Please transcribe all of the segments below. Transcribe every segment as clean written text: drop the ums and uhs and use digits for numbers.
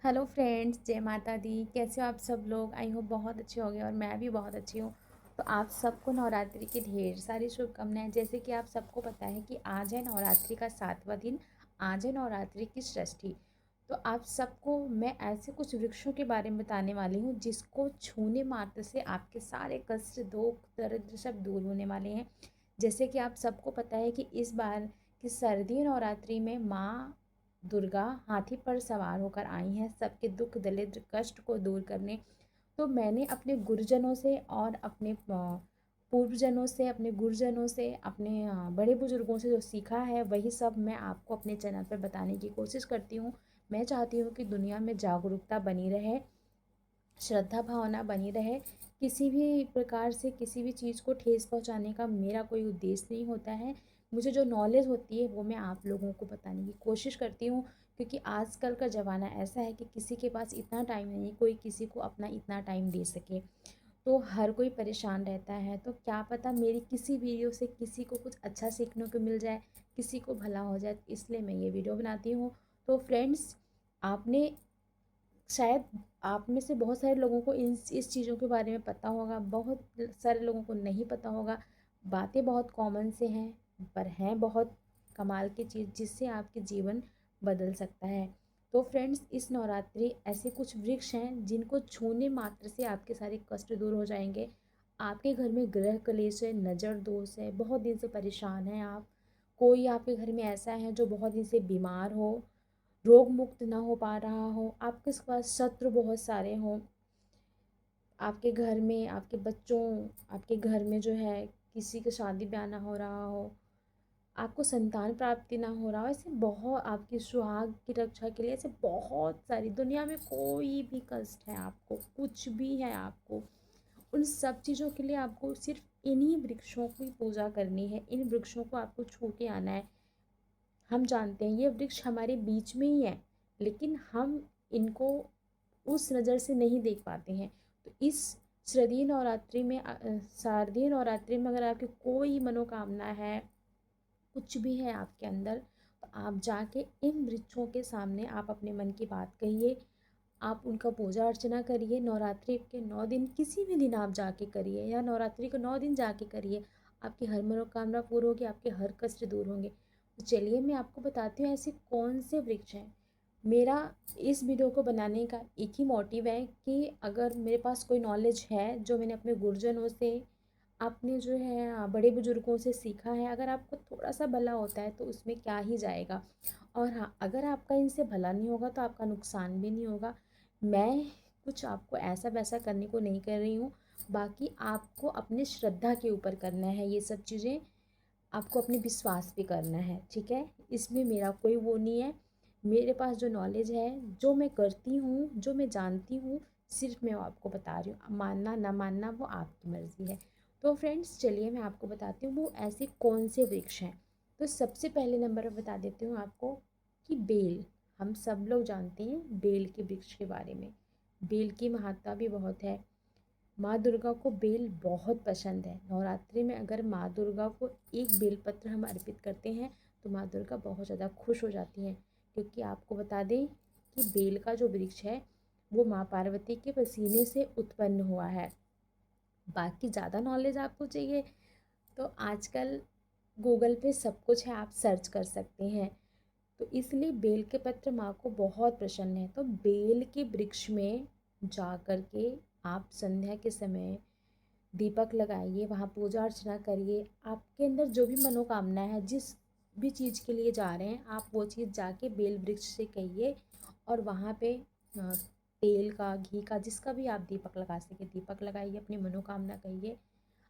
Hello friends, जय माता दी। कैसे हो आप सब लोग? आई होप बहुत अच्छे होंगे और मैं भी बहुत अच्छी हूँ। तो आप सबको नवरात्रि की ढेर सारी शुभकामनाएं। जैसे कि आप सबको पता है कि आज है नवरात्रि का 7वां दिन। आज है नवरात्रि की षष्ठी। तो आप सबको मैं ऐसे कुछ वृक्षों के बारे में बताने वाली हूँ जिसको छूने मात्र से आपके सारे कष्ट, दुख, दरिद्र सब दूर होने वाले हैं। जैसे कि आप सबको पता है कि इस बार की शारदीय नवरात्रि में माँ दुर्गा हाथी पर सवार होकर आई हैं सबके दुख, दरिद्र, कष्ट को दूर करने। तो मैंने अपने गुरुजनों से और अपने पूर्वजनों से, अपने गुरुजनों से, अपने बड़े बुजुर्गों से जो सीखा है वही सब मैं आपको अपने चैनल पर बताने की कोशिश करती हूँ। मैं चाहती हूँ कि दुनिया में जागरूकता बनी रहे, श्रद्धा भावना बनी रहे। किसी भी प्रकार से किसी भी चीज़ को ठेस पहुंचाने का मेरा कोई उद्देश्य नहीं होता है। मुझे जो नॉलेज होती है वो मैं आप लोगों को बताने की कोशिश करती हूँ, क्योंकि आजकल का ज़माना ऐसा है कि किसी के पास इतना टाइम नहीं, कोई किसी को अपना इतना टाइम दे सके। तो हर कोई परेशान रहता है। तो क्या पता मेरी किसी वीडियो से किसी को कुछ अच्छा सीखने को मिल जाए, किसी को भला हो जाए, इसलिए मैं ये वीडियो बनाती हूँ। तो फ्रेंड्स, आपने शायद आप में से बहुत सारे लोगों को इस चीज़ों के बारे में पता होगा, बहुत सारे लोगों को नहीं पता होगा। बातें बहुत कॉमन से हैं, पर हैं बहुत कमाल की चीज़ जिससे आपके जीवन बदल सकता है। तो फ्रेंड्स, इस नवरात्रि ऐसे कुछ वृक्ष हैं जिनको छूने मात्र से आपके सारे कष्ट दूर हो जाएंगे। आपके घर में ग्रह क्लेश है, नज़र दोष है, बहुत दिन से परेशान हैं आप, कोई आपके घर में ऐसा है जो बहुत दिन से बीमार हो, रोग मुक्त ना हो पा रहा हो, आपके पास शत्रु बहुत सारे हों, आपके घर में, आपके बच्चों, आपके घर में जो है किसी का शादी ब्याह ना हो रहा हो, आपको संतान प्राप्ति ना हो रहा हो, ऐसे बहुत, आपकी सुहाग की रक्षा के लिए ऐसे बहुत सारी, दुनिया में कोई भी कष्ट है आपको, कुछ भी है आपको, उन सब चीज़ों के लिए आपको सिर्फ इन्हीं वृक्षों की पूजा करनी है। इन वृक्षों को आपको छू के आना है। हम जानते हैं ये वृक्ष हमारे बीच में ही है, लेकिन हम इनको उस नज़र से नहीं देख पाते हैं। तो इस शारदीय नवरात्रि में अगर आपकी कोई मनोकामना है, कुछ भी है आपके अंदर, तो आप जाके इन वृक्षों के सामने आप अपने मन की बात कहिए, आप उनका पूजा अर्चना करिए। नवरात्रि के 9 दिन किसी भी दिन आप जाके करिए, या नवरात्रि को 9 दिन जाके करिए, आपकी हर मनोकामना पूरी होगी, आपके हर कष्ट दूर होंगे। तो चलिए मैं आपको बताती हूँ ऐसे कौन से वृक्ष हैं। मेरा इस वीडियो को बनाने का एक ही मोटिव है कि अगर मेरे पास कोई नॉलेज है जो मैंने अपने गुरुजनों से, आपने जो है बड़े बुजुर्गों से सीखा है, अगर आपको थोड़ा सा भला होता है तो उसमें क्या ही जाएगा। और हाँ, अगर आपका इनसे भला नहीं होगा तो आपका नुकसान भी नहीं होगा। मैं कुछ आपको ऐसा वैसा करने को नहीं कर रही हूँ। बाकी आपको अपने श्रद्धा के ऊपर करना है ये सब चीज़ें, आपको अपने विश्वास पे करना है, ठीक है। इसमें मेरा कोई वो नहीं है। मेरे पास जो नॉलेज है, जो मैं करती हूँ, जो मैं जानती हूँ, सिर्फ मैं वो आपको बता रही हूँ। मानना ना मानना वो आपकी मर्ज़ी है। तो फ्रेंड्स, चलिए मैं आपको बताती हूँ वो ऐसे कौन से वृक्ष हैं। तो सबसे पहले नंबर पर बता देती हूँ आपको कि बेल। हम सब लोग जानते हैं बेल के वृक्ष के बारे में। बेल की महत्ता भी बहुत है। माँ दुर्गा को बेल बहुत पसंद है। नवरात्रि में अगर माँ दुर्गा को एक बेलपत्र हम अर्पित करते हैं तो माँ दुर्गा बहुत ज़्यादा खुश हो जाती हैं, क्योंकि आपको बता दें कि बेल का जो वृक्ष है वो माँ पार्वती के पसीने से उत्पन्न हुआ है। बाकी ज़्यादा नॉलेज आपको चाहिए तो आजकल गूगल पे सब कुछ है, आप सर्च कर सकते हैं। तो इसलिए बेल के पत्र माँ को बहुत प्रसन्न है। तो बेल के वृक्ष में जा कर के आप संध्या के समय दीपक लगाइए, वहाँ पूजा अर्चना करिए। आपके अंदर जो भी मनोकामना है, जिस भी चीज़ के लिए जा रहे हैं, आप वो चीज़ जाके बेल वृक्ष से कहिए, और वहाँ पे तेल का, घी का, जिसका भी आप दीपक लगा सके दीपक लगाइए, अपनी मनोकामना कहिए।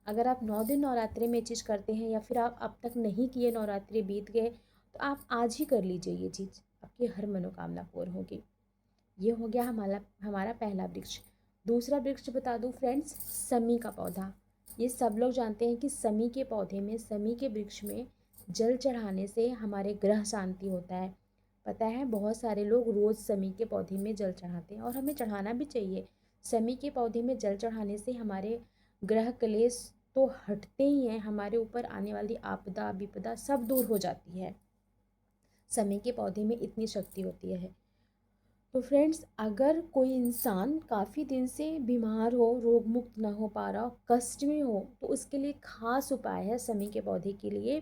अगर आप 9 दिन नवरात्रि में चीज़ करते हैं, या फिर आप अब तक नहीं किए, नवरात्रि बीत गए, तो आप आज ही कर लीजिए ये चीज़, आपकी हर मनोकामना पूर्ण होगी। ये हो गया हमारा हमारा पहला वृक्ष। दूसरा वृक्ष बता दूं फ्रेंड्स, समी का पौधा। ये सब लोग जानते हैं कि समी के पौधे में, समी के वृक्ष में जल चढ़ाने से हमारे ग्रह शांति होता है। पता है बहुत सारे लोग रोज़ समी के पौधे में जल चढ़ाते हैं, और हमें चढ़ाना भी चाहिए। समी के पौधे में जल चढ़ाने से हमारे ग्रह क्लेश तो हटते ही हैं, हमारे ऊपर आने वाली आपदा विपदा सब दूर हो जाती है। समी के पौधे में इतनी शक्ति होती है। तो फ्रेंड्स, अगर कोई इंसान काफ़ी दिन से बीमार हो, रोग मुक्त ना हो पा रहा हो, कष्ट में हो, तो उसके लिए खास उपाय है समी के पौधे के लिए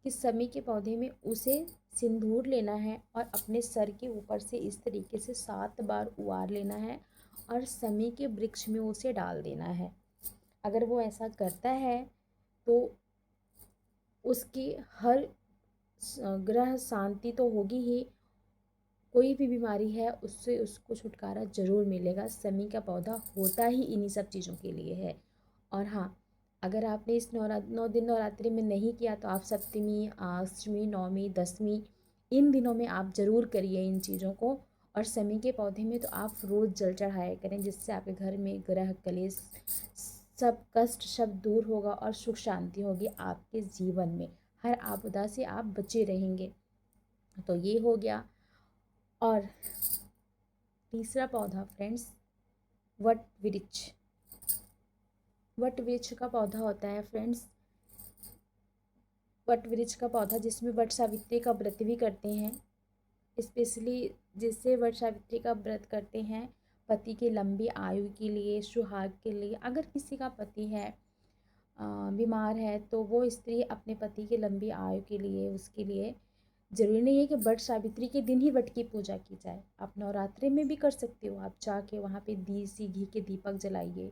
कि समी के पौधे में उसे सिंदूर लेना है और अपने सर के ऊपर से इस तरीके से 7 बार उबार लेना है और समी के वृक्ष में उसे डाल देना है। अगर वो ऐसा करता है तो उसकी हर ग्रह शांति तो होगी ही, कोई भी बीमारी है उससे उसको छुटकारा ज़रूर मिलेगा। समी का पौधा होता ही इन्हीं सब चीज़ों के लिए है। और हाँ, अगर आपने इस 9 दिन नवरात्रि में नहीं किया तो आप सप्तमी, अष्टमी, नवमी, दसवीं इन दिनों में आप ज़रूर करिए इन चीज़ों को। और समी के पौधे में तो आप रोज़ जल चढ़ाया करें, जिससे आपके घर में ग्रह कलेश सब कष्ट सब दूर होगा और सुख शांति होगी आपके जीवन में। हर आपदा से आप बचे रहेंगे। तो ये हो गया। और तीसरा पौधा फ्रेंड्स, वट वृक्ष। वट वृक्ष का पौधा होता है फ्रेंड्स, वट वृक्ष का पौधा जिसमें वट सावित्री का व्रत भी करते हैं। स्पेशली जिससे वट सावित्री का व्रत करते हैं पति की लंबी आयु के लिए, सुहाग के लिए। अगर किसी का पति है बीमार है तो वो स्त्री अपने पति की लंबी आयु के लिए, उसके लिए ज़रूरी नहीं है कि वट सावित्री के दिन ही वट की पूजा की जाए, आप नवरात्रि में भी कर सकते हो। आप जाके वहाँ पे देसी घी के दीपक जलाइए,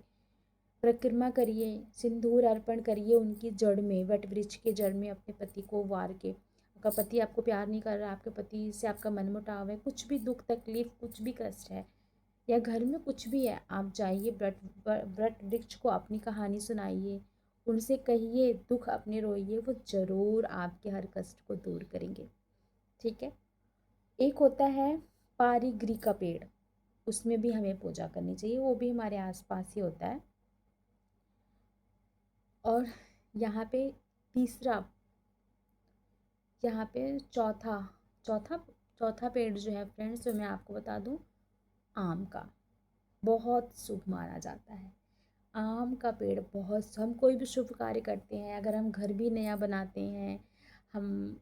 परिक्रमा करिए, सिंदूर अर्पण करिए उनकी जड़ में, वट वृक्ष के जड़ में अपने पति को वार के। आपका पति आपको प्यार नहीं कर रहा, आपके पति से आपका मनमुटाव है, कुछ भी दुख तकलीफ, कुछ भी कष्ट है या घर में कुछ भी है, आप जाइए वट वृक्ष को अपनी कहानी सुनाइए, उनसे कहिए दुख अपने रोइए, वो ज़रूर आपके हर कष्ट को दूर करेंगे। ठीक है। एक होता है पारिग्री का पेड़, उसमें भी हमें पूजा करनी चाहिए, वो भी हमारे आसपास ही होता है। और यहाँ पे तीसरा, यहाँ पे चौथा चौथा चौथा पेड़ जो है फ्रेंड्स, जो मैं आपको बता दूँ, आम का बहुत शुभ माना जाता है। आम का पेड़ बहुत, हम कोई भी शुभ कार्य करते हैं, अगर हम घर भी नया बनाते हैं, हम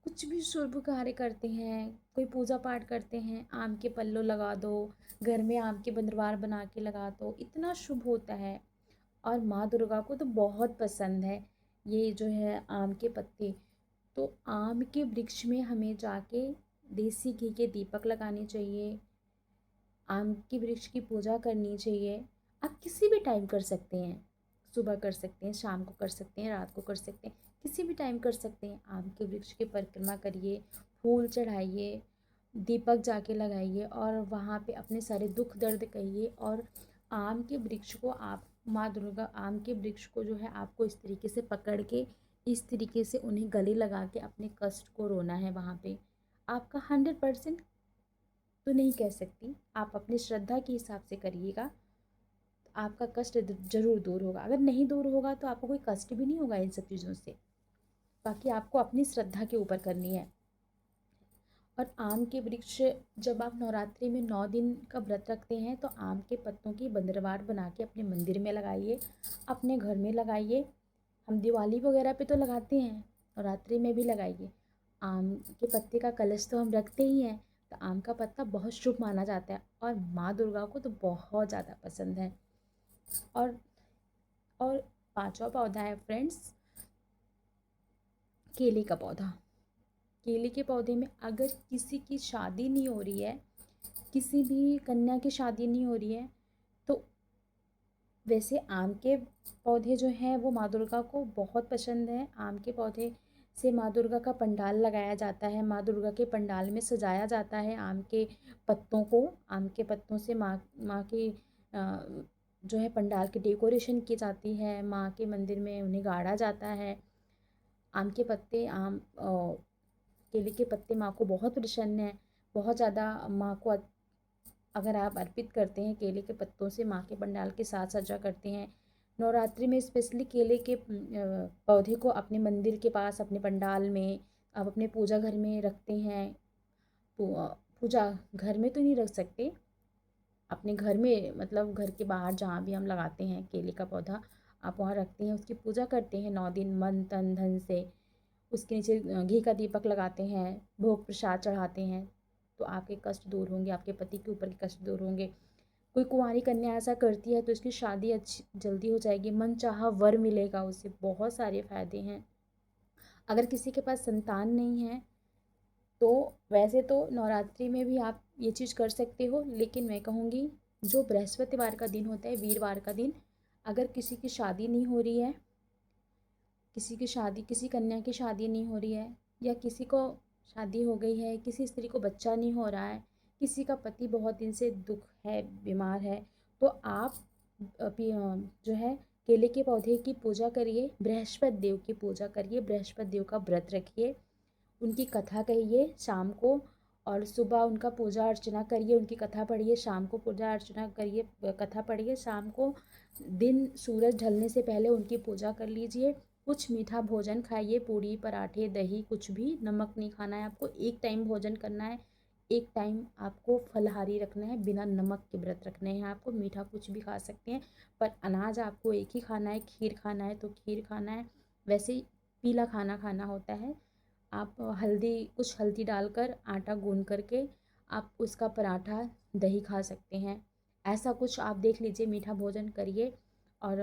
कुछ भी शुभ कार्य करते हैं, कोई पूजा पाठ करते हैं, आम के पल्लो लगा दो, घर में आम के बंदरवार बना के लगा दो, इतना शुभ होता है। और माँ दुर्गा को तो बहुत पसंद है ये जो है आम के पत्ते। तो आम के वृक्ष में हमें जाके देसी घी के दीपक लगाने चाहिए, आम के वृक्ष की पूजा करनी चाहिए। आप किसी भी टाइम कर सकते हैं, सुबह कर सकते हैं, शाम को कर सकते हैं, रात को कर सकते हैं, किसी भी टाइम कर सकते हैं। आम के वृक्ष की परिक्रमा करिए, फूल चढ़ाइए, दीपक जाके लगाइए और वहाँ पे अपने सारे दुख दर्द कहिए। और आम के वृक्ष को आप, माँ दुर्गा आम के वृक्ष को जो है आपको इस तरीके से पकड़ के, इस तरीके से उन्हें गले लगा के अपने कष्ट को रोना है वहाँ पे। आपका 100% तो नहीं कह सकती, आप अपनी श्रद्धा के हिसाब से करिएगा, तो आपका कष्ट जरूर दूर होगा। अगर नहीं दूर होगा तो आपको कोई कष्ट भी नहीं होगा इन सब चीज़ों से। बाकी आपको अपनी श्रद्धा के ऊपर करनी है। और आम के वृक्ष, जब आप नवरात्रि में 9 दिन का व्रत रखते हैं तो आम के पत्तों की बंदरवार बना के अपने मंदिर में लगाइए, अपने घर में लगाइए। हम दिवाली वगैरह पे तो लगाते हैं, नवरात्रि में भी लगाइए। आम के पत्ते का कलश तो हम रखते ही हैं, तो आम का पत्ता बहुत शुभ माना जाता है और माँ दुर्गा को तो बहुत ज़्यादा पसंद है। और और पांचवा पौधा है फ्रेंड्स, केले का पौधा। केले के पौधे में अगर किसी की शादी नहीं हो रही है, किसी भी कन्या की शादी नहीं हो रही है, तो वैसे आम के पौधे जो हैं वो माँ दुर्गा को बहुत पसंद है। आम के पौधे से माँ दुर्गा का पंडाल लगाया जाता है, माँ दुर्गा के पंडाल में सजाया जाता है आम के पत्तों को। आम के पत्तों से माँ की जो है पंडाल की डेकोरेशन की जाती है, माँ के मंदिर में उन्हें गाड़ा जाता है। आम के पत्ते, केले के पत्ते माँ को बहुत प्रसन्न है, बहुत ज़्यादा माँ को अगर आप अर्पित करते हैं केले के पत्तों से, माँ के पंडाल के साथ सजा करते हैं। नवरात्रि में स्पेशली केले के पौधे को अपने मंदिर के पास, अपने पंडाल में, आप अपने पूजा घर में रखते हैं। पूजा घर में तो नहीं रख सकते, अपने घर में मतलब घर के बाहर जहाँ भी हम लगाते हैं केले का पौधा, आप वहाँ रखते हैं, उसकी पूजा करते हैं 9 दिन मन तन धन से। उसके नीचे घी का दीपक लगाते हैं, भोग प्रसाद चढ़ाते हैं। तो आपके कष्ट दूर होंगे, आपके पति के ऊपर के कष्ट दूर होंगे। कोई कुंवारी कन्या ऐसा करती है तो इसकी शादी अच्छी जल्दी हो जाएगी, मनचाहा वर मिलेगा उसे, बहुत सारे फायदे हैं। अगर किसी के पास संतान नहीं है तो वैसे तो नवरात्रि में भी आप ये चीज़ कर सकते हो, लेकिन मैं कहूँगी जो बृहस्पतिवार का दिन होता है, वीरवार का दिन, अगर किसी की शादी नहीं हो रही है, किसी कन्या की शादी नहीं हो रही है, या किसी को शादी हो गई है, किसी स्त्री को बच्चा नहीं हो रहा है, किसी का पति बहुत दिन से दुख है, बीमार है, तो आप जो है केले के पौधे की पूजा करिए, बृहस्पति देव की पूजा करिए, बृहस्पति देव का व्रत रखिए, उनकी कथा कहिए शाम को, और सुबह उनका पूजा अर्चना करिए, उनकी कथा पढ़िए, शाम को पूजा अर्चना करिए, कथा पढ़िए, शाम को दिन सूरज ढलने से पहले उनकी पूजा कर लीजिए। कुछ मीठा भोजन खाइए, पूड़ी पराठे दही, कुछ भी, नमक नहीं खाना है आपको, एक टाइम भोजन करना है, एक टाइम आपको फलाहारी रखना है, बिना नमक के व्रत रखने हैं आपको। मीठा कुछ भी खा सकते हैं, पर अनाज आपको एक ही खाना है, खीर खाना है तो खीर खाना है, वैसे ही पीला खाना खाना होता है। आप कुछ हल्दी डालकर आटा गूंद करके आप उसका पराठा दही खा सकते हैं, ऐसा कुछ आप देख लीजिए, मीठा भोजन करिए। और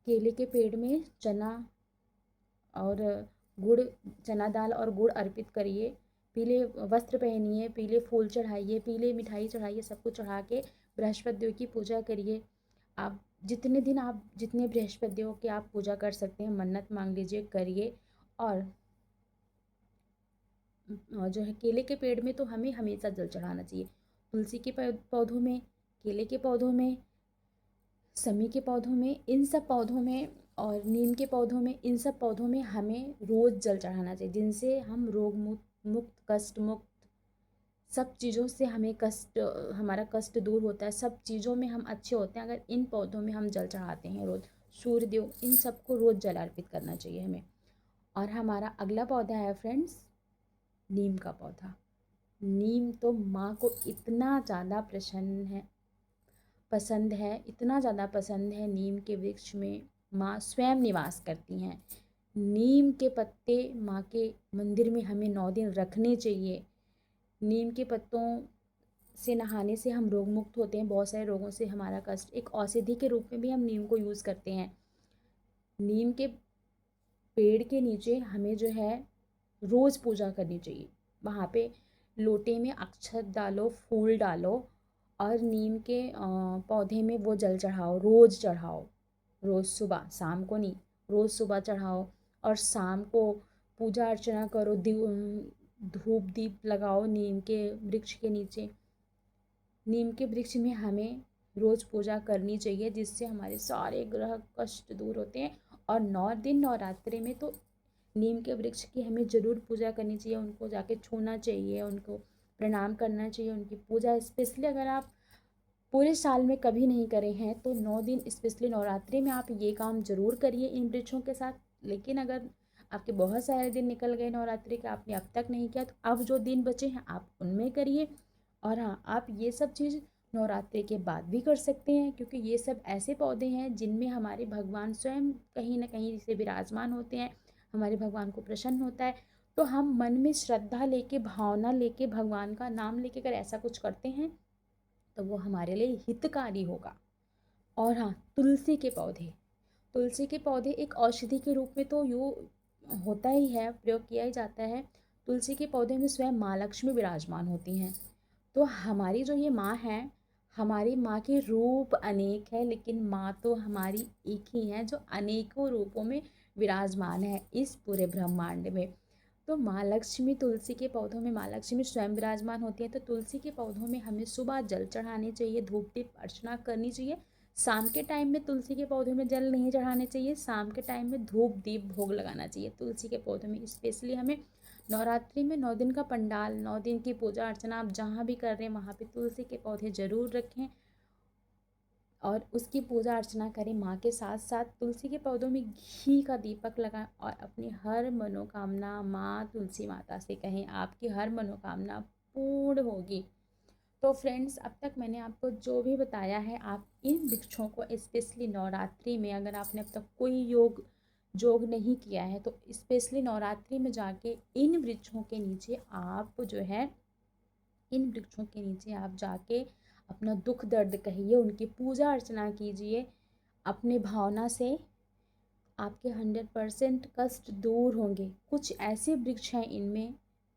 केले के पेड़ में चना और गुड़, चना दाल और गुड़ अर्पित करिए, पीले वस्त्र पहनिए, पीले फूल चढ़ाइए, पीले मिठाई चढ़ाइए, सब कुछ चढ़ा के बृहस्पति देव की पूजा करिए। आप जितने दिन आप जितने बृहस्पति देव की आप पूजा कर सकते हैं, मन्नत मांग लीजिए, करिए। और जो है केले के पेड़ में तो हमें हमेशा जल चढ़ाना चाहिए, तुलसी के पौधों में, केले के पौधों में, समी के पौधों में, इन सब पौधों में, और नीम के पौधों में, इन सब पौधों में हमें रोज़ जल चढ़ाना चाहिए, जिनसे हम रोग मुक्त कष्ट मुक्त, सब चीज़ों से हमें हमारा कष्ट दूर होता है, सब चीज़ों में हम अच्छे होते हैं अगर इन पौधों में हम जल चढ़ाते हैं रोज़। सूर्य देव, इन सबको रोज़ जल अर्पित करना चाहिए हमें। और हमारा अगला पौधा है फ्रेंड्स, नीम का पौधा। नीम तो माँ को इतना ज़्यादा पसंद है, इतना ज़्यादा पसंद है, नीम के वृक्ष में माँ स्वयं निवास करती हैं। नीम के पत्ते माँ के मंदिर में हमें 9 दिन रखने चाहिए। नीम के पत्तों से नहाने से हम रोग मुक्त होते हैं, बहुत सारे रोगों से हमारा कष्ट, एक औषधि के रूप में भी हम नीम को यूज़ करते हैं। नीम के पेड़ के नीचे हमें जो है रोज़ पूजा करनी चाहिए, वहाँ पे लोटे में अक्षत डालो, फूल डालो, और नीम के पौधे में वो जल चढ़ाओ, रोज़ चढ़ाओ, रोज़ सुबह, शाम को नहीं, रोज़ सुबह चढ़ाओ। और शाम को पूजा अर्चना करो, धूप दीप लगाओ नीम के वृक्ष के नीचे। नीम के वृक्ष में हमें रोज़ पूजा करनी चाहिए, जिससे हमारे सारे ग्रह कष्ट दूर होते हैं। और 9 दिन नवरात्रि में तो नीम के वृक्ष की हमें ज़रूर पूजा करनी चाहिए, उनको जाके छूना चाहिए, उनको प्रणाम करना चाहिए, उनकी पूजा स्पेशली अगर आप पूरे साल में कभी नहीं करे हैं तो 9 दिन स्पेशली नवरात्रि में आप ये काम ज़रूर करिए इन वृक्षों के साथ। लेकिन अगर आपके बहुत सारे दिन निकल गए नवरात्रि के, आपने अब तक नहीं किया, तो अब जो दिन बचे हैं आप उनमें करिए। और हाँ, आप ये सब चीज़ नवरात्रि के बाद भी कर सकते हैं, क्योंकि ये सब ऐसे पौधे हैं जिनमें हमारे भगवान स्वयं कहीं ना कहीं से विराजमान होते हैं, हमारे भगवान को प्रसन्न होता है। तो हम मन में श्रद्धा लेके, भावना लेके, भगवान का नाम लेके अगर ऐसा कुछ करते हैं तो वो हमारे लिए हितकारी होगा। और हाँ, तुलसी के पौधे एक औषधि के रूप में तो यू होता ही है, प्रयोग किया ही जाता है। तुलसी के पौधे में स्वयं माँ लक्ष्मी विराजमान होती हैं। तो हमारी जो ये माँ है, हमारी माँ के रूप अनेक है, लेकिन माँ तो हमारी एक ही है जो अनेकों रूपों में विराजमान है इस पूरे ब्रह्मांड में। तो माँ लक्ष्मी, तुलसी के पौधों में माँ लक्ष्मी स्वयं विराजमान होती है। तो तुलसी के पौधों में हमें सुबह जल चढ़ाने चाहिए, धूप दीप अर्चना करनी चाहिए। शाम के टाइम में तुलसी के पौधों में जल नहीं चढ़ाने चाहिए, शाम के टाइम में धूप दीप भोग लगाना चाहिए तुलसी के पौधों में। स्पेशली हमें नवरात्रि में 9 दिन का पंडाल, 9 दिन की पूजा अर्चना आप जहाँ भी कर रहे हैं वहाँ पे तुलसी के पौधे ज़रूर रखें और उसकी पूजा अर्चना करें। माँ के साथ साथ तुलसी के पौधों में घी का दीपक लगाएं और अपनी हर मनोकामना माँ तुलसी माता से कहें, आपकी हर मनोकामना पूर्ण होगी। तो फ्रेंड्स, अब तक मैंने आपको जो भी बताया है, आप इन वृक्षों को स्पेशली नवरात्रि में, अगर आपने अब तक कोई योग नहीं किया है तो स्पेशली नवरात्रि में जाके इन वृक्षों के नीचे आप जो है इन वृक्षों के नीचे आप जाके अपना दुख दर्द कहिए, उनकी पूजा अर्चना कीजिए। अपने भावना से आपके 100% कष्ट दूर होंगे। कुछ ऐसे वृक्ष हैं इनमें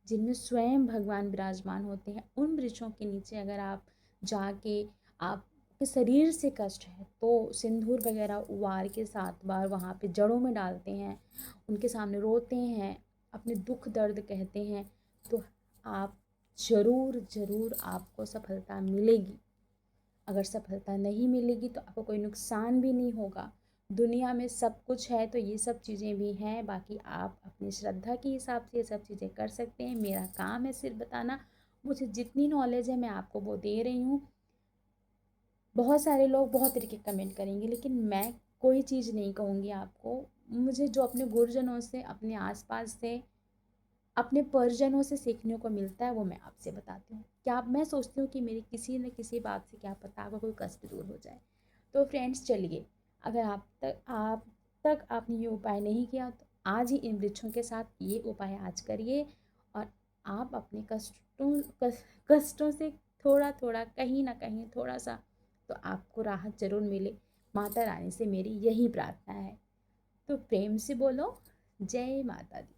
जिनमें स्वयं भगवान विराजमान होते हैं। उन वृक्षों के नीचे अगर आप जाके आपके शरीर से कष्ट है तो सिंदूर वगैरह उबार के 7 बार वहाँ पे जड़ों में डालते हैं, उनके सामने रोते हैं, अपने दुख दर्द कहते हैं, तो आप ज़रूर ज़रूर आपको सफलता मिलेगी। अगर सफलता नहीं मिलेगी तो आपको कोई नुकसान भी नहीं होगा। दुनिया में सब कुछ है तो ये सब चीज़ें भी हैं। बाकी आप अपनी श्रद्धा के हिसाब से ये सब चीज़ें कर सकते हैं। मेरा काम है सिर्फ बताना। मुझे जितनी नॉलेज है मैं आपको वो दे रही हूँ। बहुत सारे लोग बहुत तरीके कमेंट करेंगे, लेकिन मैं कोई चीज़ नहीं कहूँगी आपको। मुझे जो अपने गुरुजनों से, अपने आसपास से, अपने परिजनों से सीखने को मिलता है वो मैं आपसे बताती हूँ। क्या मैं सोचती हूँ कि मेरी किसी न किसी बात से क्या पता आपका कोई कष्ट दूर हो जाए। तो फ्रेंड्स चलिए, अगर आप तक आपने ये उपाय नहीं किया तो आज ही इन वृक्षों के साथ ये उपाय आज करिए और आप अपने कष्टों से थोड़ा थोड़ा, कहीं ना कहीं थोड़ा सा तो आपको राहत ज़रूर मिले। माता रानी से मेरी यही प्रार्थना है। तो प्रेम से बोलो, जय माता दी।